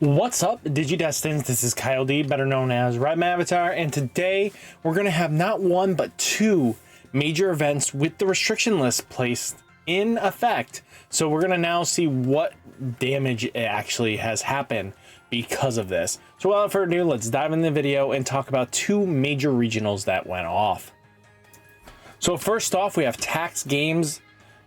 What's up, Digidestins? This is Kyle D, better known as RideMyAvatar, and today we're going to have not one but two major events with the restriction list placed in effect. So we're going to now see what damage actually has happened because of this. So without further ado, let's dive in the video and talk about two major regionals that went off. So first off, we have TAC Games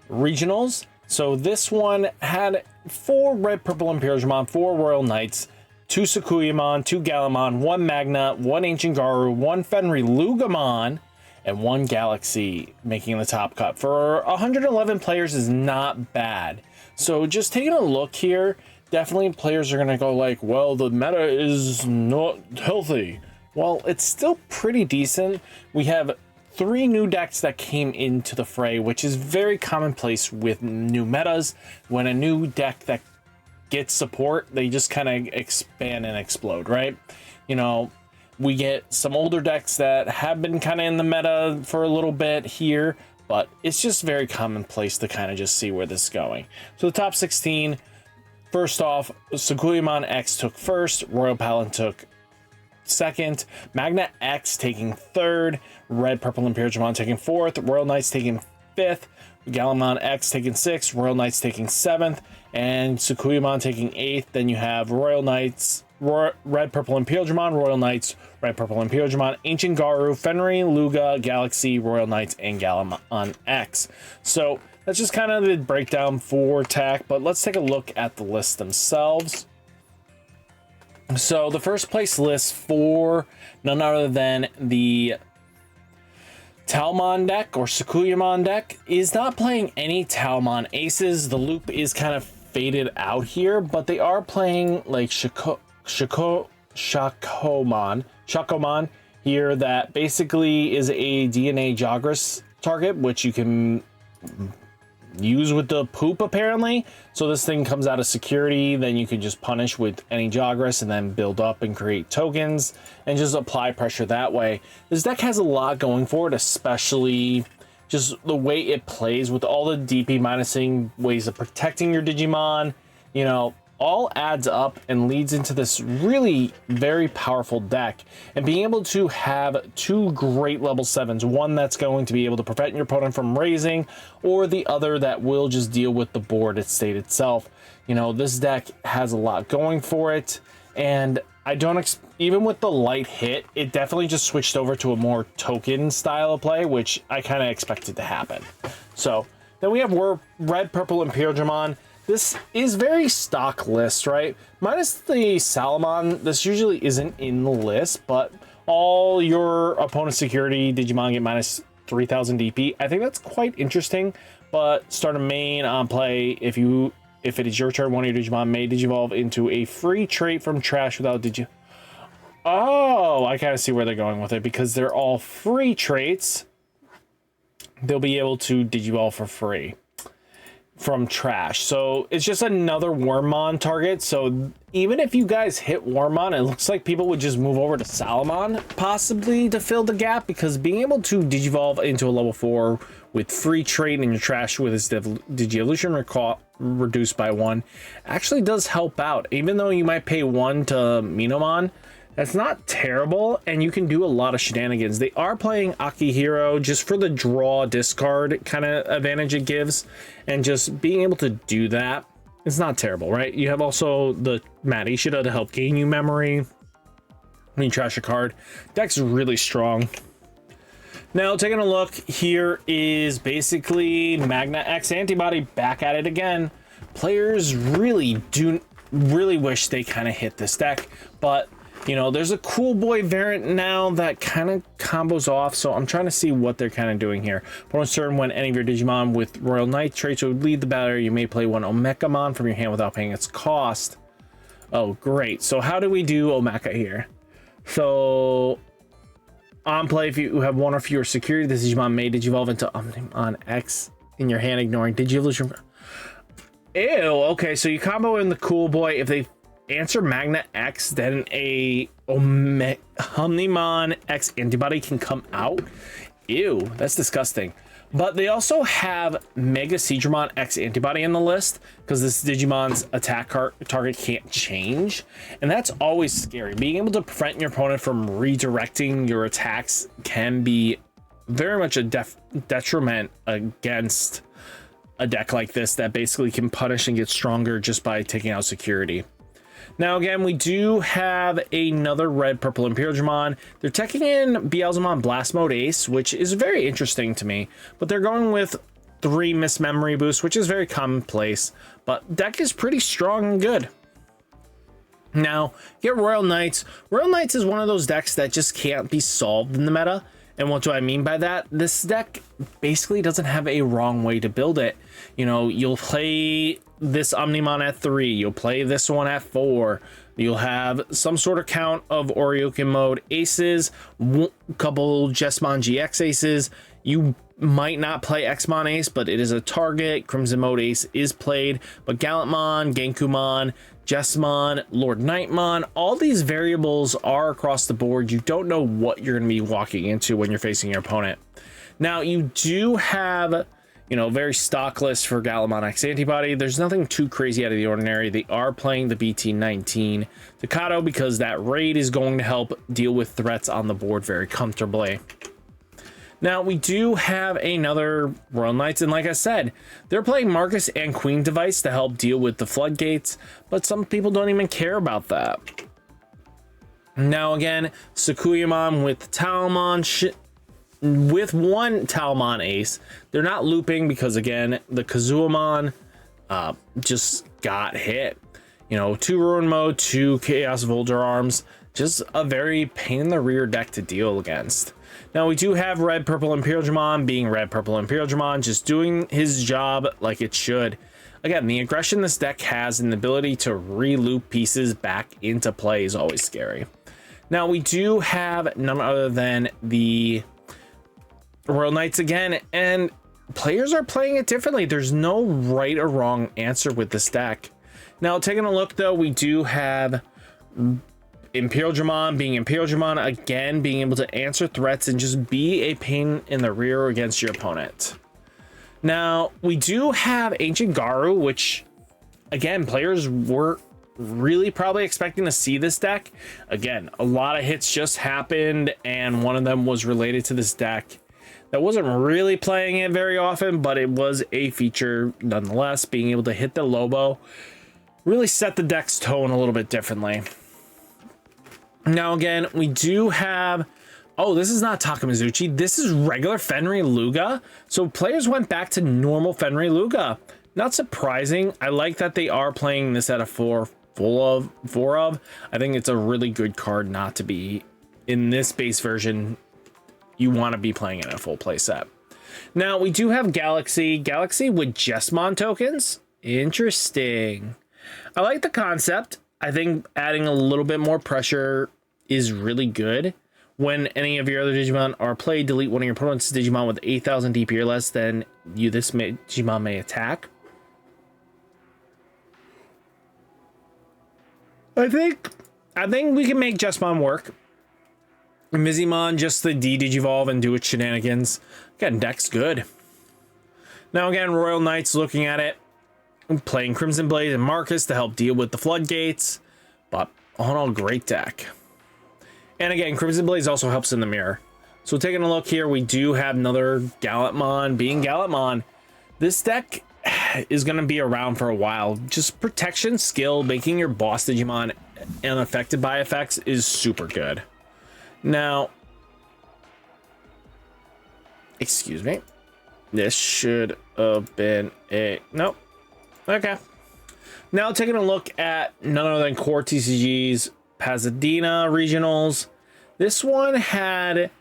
regionals. So this one had 4 Red, Purple, Imperial Digimon, 4 Royal Knights, 2 Sakuyamon, 2 Galamon, 1 Magna, 1 Ancient Garu, 1 Fenry Lugamon, and 1 Galaxy making the top cut. For 111 players is not bad. So just taking a look here, definitely players are going to go like, well, the meta is not healthy. Well, it's still pretty decent. We have 3 new decks that came into the fray, which is very commonplace with new metas. When a new deck that gets support, they just kind of expand and explode, right? You know, we get some older decks that have been kind of in the meta for a little bit here, but it's just very commonplace to kind of just see where this is going. So the top 16, first off, Sakuyamon X took first, Royal Paladin took second, Magna X taking third, Red, Purple, Imperial Digimon taking fourth, Royal Knights taking fifth, Galamon X taking sixth, Royal Knights taking seventh, and Sakuyamon taking eighth. Then you have Royal Knights, Red, Purple, Imperial Digimon, Royal Knights, Red, Purple, Imperial Digimon, Ancient Garu, Fenry, Luga, Galaxy, Royal Knights, and Galamon X. So that's just kind of the breakdown for TAC, but let's take a look at the list themselves. So the first place list for none other than the Talmon deck or Sakuyamon deck is not playing any Talmon aces. The loop is kind of faded out here, but they are playing like Shakomon here that basically is a DNA Jagras target, which you can use with the poop apparently. So this thing comes out of security, then you can just punish with any Jagras and then build up and create tokens and just apply pressure that way. This deck has a lot going for it, especially just the way it plays with all the DP minusing, ways of protecting your Digimon, you know, all adds up and leads into this really very powerful deck. And being able to have 2 great level 7s, one that's going to be able to prevent your opponent from raising, or the other that will just deal with the board state itself. You know, this deck has a lot going for it, and I don't even with the light hit, it definitely just switched over to a more token style of play, which I kind of expected to happen. So then we have Red, Purple, Imperial Digimon. This is very stock list, right? Minus the Salamon, this usually isn't in the list, but all your opponent's security Digimon get minus 3000 DP. I think that's quite interesting, but start a main on play. If it is your turn, one of your Digimon may Digivolve into a free trait from trash without Digi. Oh, I kind of see where they're going with it, because they're all free traits. They'll be able to Digivolve for free from trash. So it's just another Wormmon target. So even if you guys hit Wormmon, it looks like people would just move over to Salamon possibly to fill the gap, because being able to Digivolve into a level 4 with free trait in your trash with its Digievolution reduced by 1 actually does help out. Even though you might pay 1 to Minomon, that's not terrible, and you can do a lot of shenanigans. They are playing Akihiro just for the draw discard kind of advantage it gives, and just being able to do that, it's not terrible, right? You have also the Mat Ishida to help gain you memory when you trash a card. Deck's really strong. Now, taking a look, here is basically Magna X Antibody back at it again. Players really wish they kind of hit this deck, but you know, there's a cool boy variant now that kind of combos off, so I'm trying to see what they're kind of doing here. Opponent's turn, when any of your Digimon with Royal Knight traits would lead the battle, you may play 1 Omekamon from your hand without paying its cost. Oh, great. So how do we do Omeka here? So on play, if you have 1 or fewer security, this Digimon may Digivolve into Omnimon X in your hand, ignoring Digievolution. Ew, okay, so you combo in the cool boy. If they answer Magna X, then a Omnimon X antibody can come out. Ew, that's disgusting. But they also have Mega Seedramon X Antibody in the list because this Digimon's attack target can't change. And that's always scary. Being able to prevent your opponent from redirecting your attacks can be very much a detriment against a deck like this that basically can punish and get stronger just by taking out security. Now, again, we do have another red purple Imperial Digimon. They're teching in Beelzemon Blast Mode Ace, which is very interesting to me, but they're going with 3 Miss Memory Boost, which is very commonplace, but deck is pretty strong and good. Now, get Royal Knights. Royal Knights is one of those decks that just can't be solved in the meta. And what do I mean by that? This deck basically doesn't have a wrong way to build it. You know, you'll play this Omnimon at 3, you'll play this one at 4, you'll have some sort of count of Orioken mode aces, a couple Jesmon GX aces. You might not play Xmon ace, but it is a target. Crimson mode ace is played, but Gallantmon, Genkumon, Jesmon, Lord Knightmon, all these variables are across the board. You don't know what you're going to be walking into when you're facing your opponent. Now, you do have, you know, very stock list for Gallantmon X Antibody. There's nothing too crazy out of the ordinary. They are playing the Bt-20 Staccato because that raid is going to help deal with threats on the board very comfortably. Now, we do have another Royal Knights, and like I said, they're playing Marcus and Queen Device to help deal with the floodgates, but some people don't even care about that. Now, again, Sakuyamon with Talmon, with 1 Talmon ace. They're not looping because, again, the Kazuamon just got hit. You know, 2 Ruin Mode, 2 Chaos Volder Arms, just a very pain in the rear deck to deal against. Now, we do have Red Purple Imperial Digimon being Red Purple Imperial Digimon, just doing his job like it should. Again, the aggression this deck has and the ability to re-loop pieces back into play is always scary. Now, we do have none other than the Royal Knights again, and players are playing it differently. There's no right or wrong answer with this deck. Now, taking a look, though, we do have Imperial Digimon being Imperial Digimon, again, being able to answer threats and just be a pain in the rear against your opponent. Now, we do have Ancient Garu, which, again, players were really probably expecting to see this deck. Again, a lot of hits just happened, and one of them was related to this deck. That wasn't really playing it very often, but it was a feature nonetheless. Being able to hit the Lobo really set the deck's tone a little bit differently. Now, again, we do have, oh, this is not Takamizuchi. This is regular Fenrir Luga. So players went back to normal Fenrir Luga. Not surprising. I like that they are playing this at a 4 of. I think it's a really good card not to be in this base version. You want to be playing it in a full play set. Now, we do have Galaxy with Jesmon tokens. Interesting. I like the concept. I think adding a little bit more pressure is really good. When any of your other Digimon are played, delete one of your opponent's Digimon with 8,000 DP or less, then Digimon may attack. I think we can make Jesmon work. Mizimon, just the D-Digivolve and do its shenanigans. Again, deck's good. Now, again, Royal Knights looking at it, playing Crimson Blade and Marcus to help deal with the floodgates, but all in all, great deck. And again, Crimson Blaze also helps in the mirror. So taking a look here, we do have another Gallantmon being Gallantmon. This deck is going to be around for a while. Just protection, skill, making your boss Digimon unaffected by effects is super good. Now, excuse me. This should have been a, nope. Okay. Now taking a look at none other than Core TCG's Pasadena regionals. This one had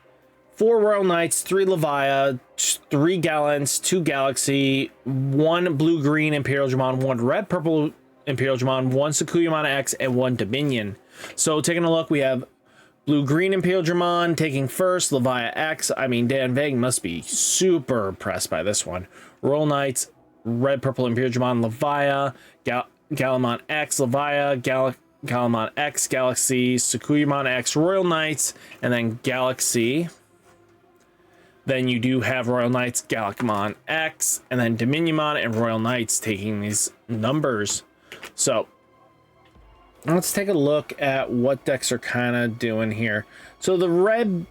4 Royal Knights, 3 Levia, 3 Gallants, 2 Galaxy, 1 Blue-Green Imperial Digimon, 1 Red-Purple Imperial Digimon, 1 Sakuyamon X, and 1 Dominion. So taking a look, we have Blue-Green Imperial Digimon taking first, Levia X. I mean, Dan Vang must be super impressed by this one. Royal Knights, Red-Purple Imperial Digimon, Levia, Galamon X, Levia, Galamon X, Galaxy, Sakuyamon X, Royal Knights, and then Galaxy. Then you do have Royal Knights, Galacmon X, and then Dominionmon and Royal Knights taking these numbers. So let's take a look at what decks are kind of doing here. So the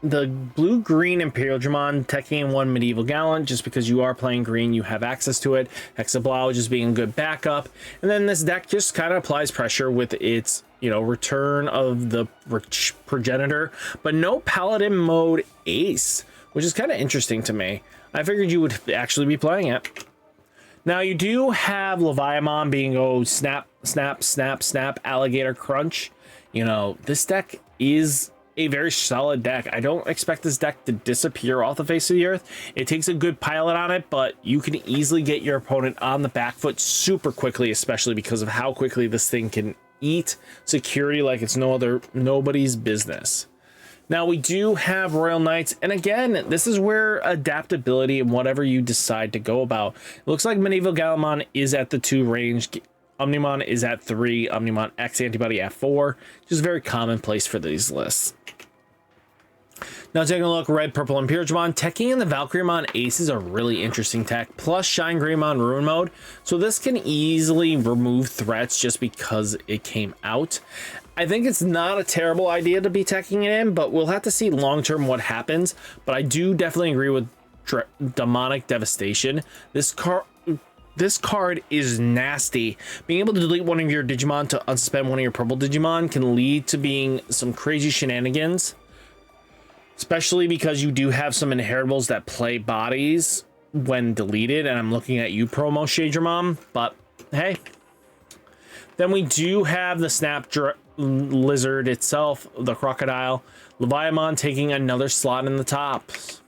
the blue-green Imperial Digimon teching in 1 Medieval Gallant, just because you are playing green, you have access to it. Hexablau just being a good backup. And then this deck just kind of applies pressure with its, you know, return of the progenitor, but no Paladin mode Ace, which is kind of interesting to me. I figured you would actually be playing it. Now you do have Leviamon being snap, snap, snap, snap, alligator crunch. You know, this deck is a very solid deck. I don't expect this deck to disappear off the face of the earth. It takes a good pilot on it, but you can easily get your opponent on the back foot super quickly, especially because of how quickly this thing can eat security like it's nobody's business. Now we do have Royal Knights, and again, this is where adaptability and whatever you decide to go about. It looks like Medieval Gallimon is at the 2 range. Omnimon is at 3, Omnimon X Antibody at 4. Just very commonplace for these lists. Now taking a look, red, purple, Imperial Digimon. Teching in the Valkyriemon Ace is a really interesting tech, plus Shine Greymon Ruin Mode. So this can easily remove threats just because it came out. I think it's not a terrible idea to be teching it in, but we'll have to see long-term what happens. But I do definitely agree with Demonic Devastation. This card is nasty. Being able to delete one of your Digimon to unsuspend one of your purple Digimon can lead to being some crazy shenanigans, especially because you do have some inheritables that play bodies when deleted. And I'm looking at you, promo Shadramon, but hey. Then we do have the Snap Lizard itself, the Crocodile. Leviamon taking another slot in the tops.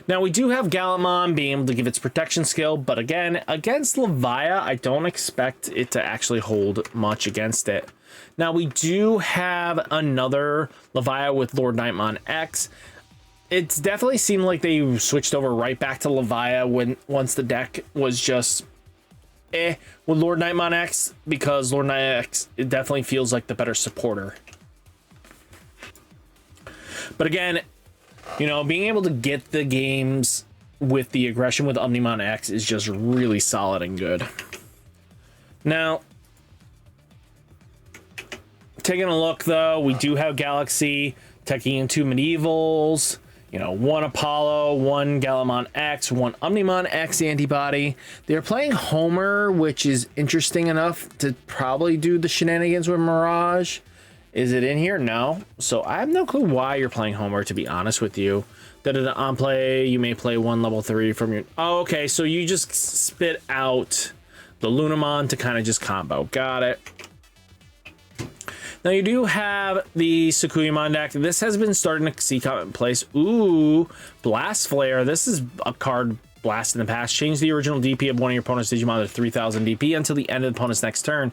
Now we do have Gallantmon being able to give its protection skill, but again, against Levia, I don't expect it to actually hold much against it. Now we do have another Levia with Lord Nightmon X. It's definitely seemed like they switched over right back to Levia once the deck was just with Lord Nightmon X, because Lord Nightmon X, it definitely feels like the better supporter. But again, you know, being able to get the games with the aggression with Omnimon X is just really solid and good. Now, taking a look though, we do have Galaxy teching in 2 Medievals, you know, 1 Apollo, 1 Gallimon X, 1 Omnimon X Antibody. They're playing Homer, which is interesting enough to probably do the shenanigans with Mirage. Is it in here? No. So I have no clue why you're playing Homer, to be honest with you. On play, you may play 1 level 3 from your... Oh, okay. So you just spit out the Lunamon to kind of just combo. Got it. Now you do have the Sakuyamon deck. This has been starting to see come in place. Ooh, Blast Flare. This is a card blast in the past. Change the original DP of one of your opponent's Digimon to 3000 DP until the end of the opponent's next turn.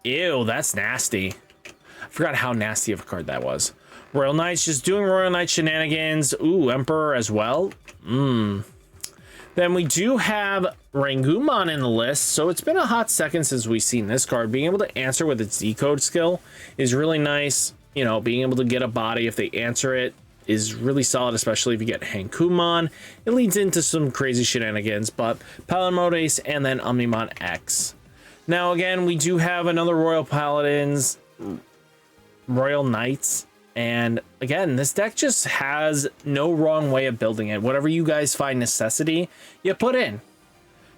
Ew, that's nasty. I forgot how nasty of a card that was. Royal Knights, just doing Royal Knight shenanigans. Ooh, Emperor as well. Then we do have Rangumon in the list. So it's been a hot second since we've seen this card. Being able to answer with its decode skill is really nice. You know, being able to get a body if they answer it is really solid, especially if you get Hankumon. It leads into some crazy shenanigans, but Paladin Mode Ace and then Omnimon X. Now again, we do have another Royal Paladins, Royal Knights, and again, this deck just has no wrong way of building it. Whatever you guys find necessity, you put in.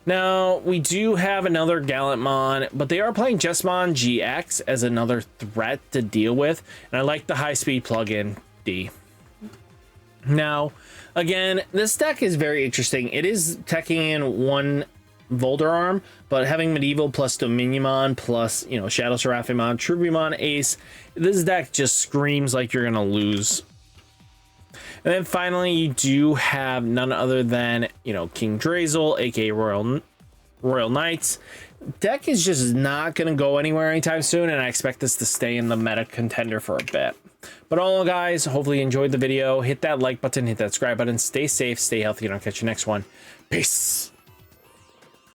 Now we do have another Gallantmon, but they are playing Jesmon GX as another threat to deal with, and I like the high speed plugin D. Now again, this deck is very interesting. It is teching in 1 Volder Arm, but having Medieval plus Dominionmon plus, you know, Shadow Seraphimon, Trubimon Ace, this deck just screams like you're gonna lose. And then finally, you do have none other than, you know, King Drazel, aka Royal Knights. Deck is just not gonna go anywhere anytime soon, and I expect this to stay in the meta contender for a bit. But all in all, guys, hopefully you enjoyed the video. Hit that like button, hit that subscribe button, stay safe, stay healthy, and I'll catch you next one. Peace.